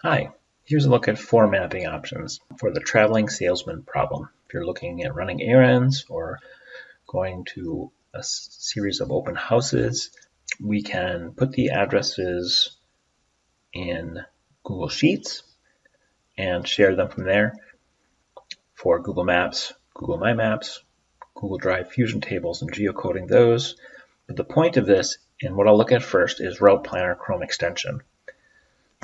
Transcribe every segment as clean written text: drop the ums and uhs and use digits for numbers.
Hi, here's a look at 4 mapping options for the traveling salesman problem. If you're looking at running errands or going to a series of open houses, we can put the addresses in Google Sheets and share them from there for Google Maps, Google My Maps, Google Drive Fusion tables and geocoding those. But the point of this, and what I'll look at first, is Route Planner Chrome extension.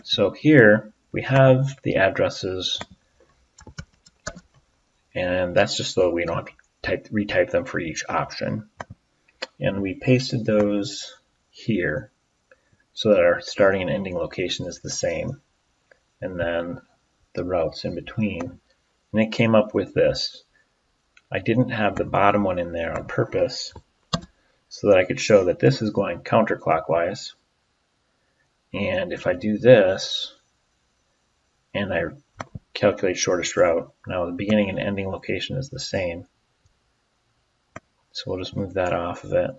So here we have the addresses, and that's just so we don't have to retype them for each option. And we pasted those here so that our starting and ending location is the same, and then the routes in between. And it came up with this. I didn't have the bottom one in there on purpose so that I could show that this is going counterclockwise. And if I do this and I calculate shortest route, now the beginning and ending location is the same. So we'll just move that off of it.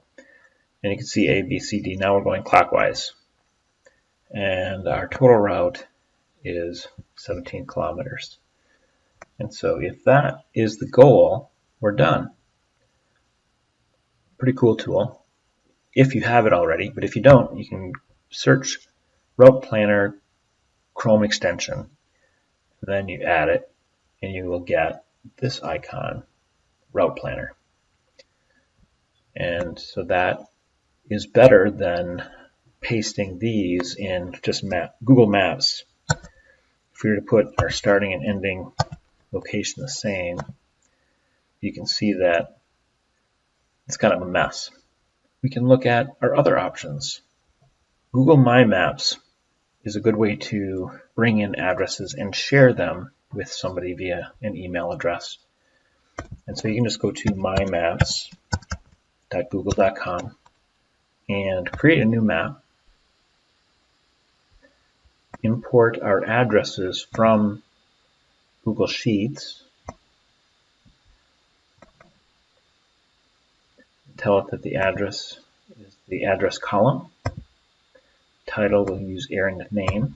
And you can see A, B, C, D. Now we're going clockwise. And our total route is 17 kilometers. And so if that is the goal, we're done. Pretty cool tool if you have it already, but if you don't, you can search Route Planner Chrome extension. Then you add it, and you will get this icon, Route Planner. And so that is better than pasting these in just Google Maps. If we were to put our starting and ending location the same, you can see that it's kind of a mess. We can look at our other options. Google My Maps is a good way to bring in addresses and share them with somebody via an email address. And so you can just go to mymaps.google.com and create a new map, import our addresses from Google Sheets, tell it that the address is the address column, title we'll use errand name,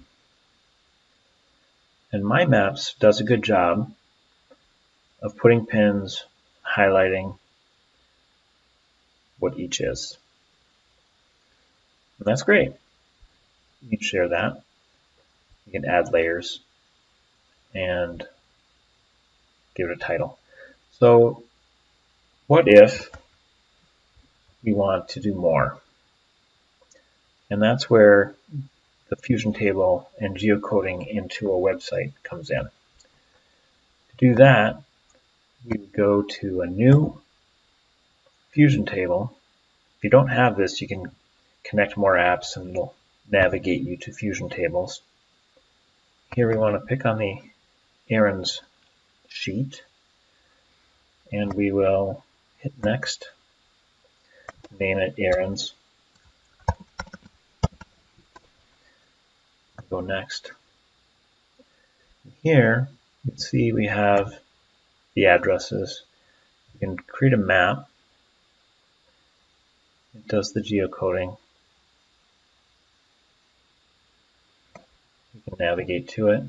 and My Maps does a good job of putting pins, highlighting what each is. And that's great. You can share that. You can add layers and give it a title. So what if we want to do more? And that's where the Fusion table and geocoding into a website comes in. To do that, we would go to a new Fusion table. If you don't have this, you can connect more apps and it'll navigate you to Fusion tables. Here we want to pick on the errands sheet, and we will hit next, name it errands, go next. Here you can see we have the addresses. You can create a map. It does the geocoding. You can navigate to it.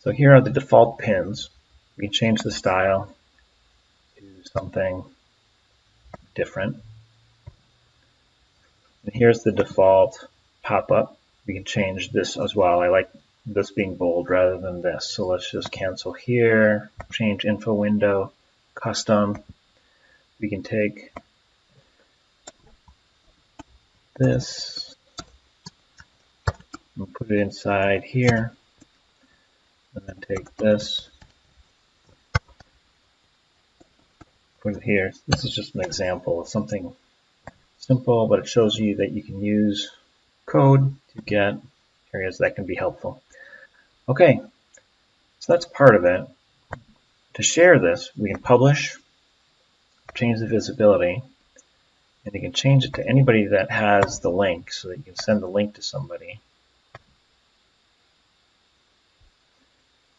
So here are the default pins. We can change the style to something different. And here's the default pop-up. We can change this as well. I like this being bold rather than this. So let's just cancel here, change info window, custom. We can take this and put it inside here, and then take this, put it here. This is just an example of something simple, but it shows you that you can use code to get areas that can be helpful. Okay, so that's part of it. To share this, we can publish, change the visibility, and you can change it to anybody that has the link so that you can send the link to somebody.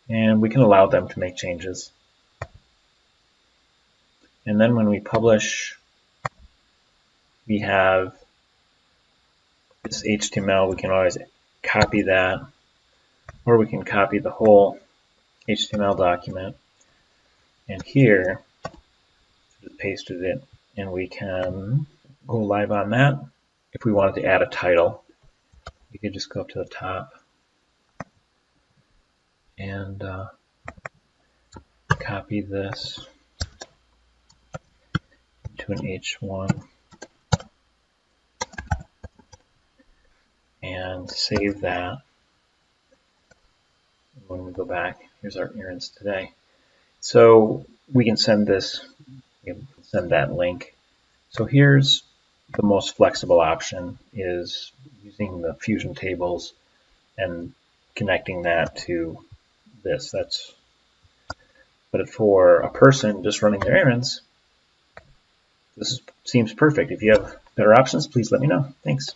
And we can allow them to make changes. And then when we publish, we have this HTML, we can always copy that, or we can copy the whole HTML document. And here, just pasted it, and we can go live on that. If we wanted to add a title, we could just go up to the top and copy this to an H1 and save that. When we go back, here's our errands today. So we can send this, send that link. So here's the most flexible option, is using the Fusion tables and connecting that to this. But for a person just running their errands, this seems perfect. If you have better options, please let me know. Thanks.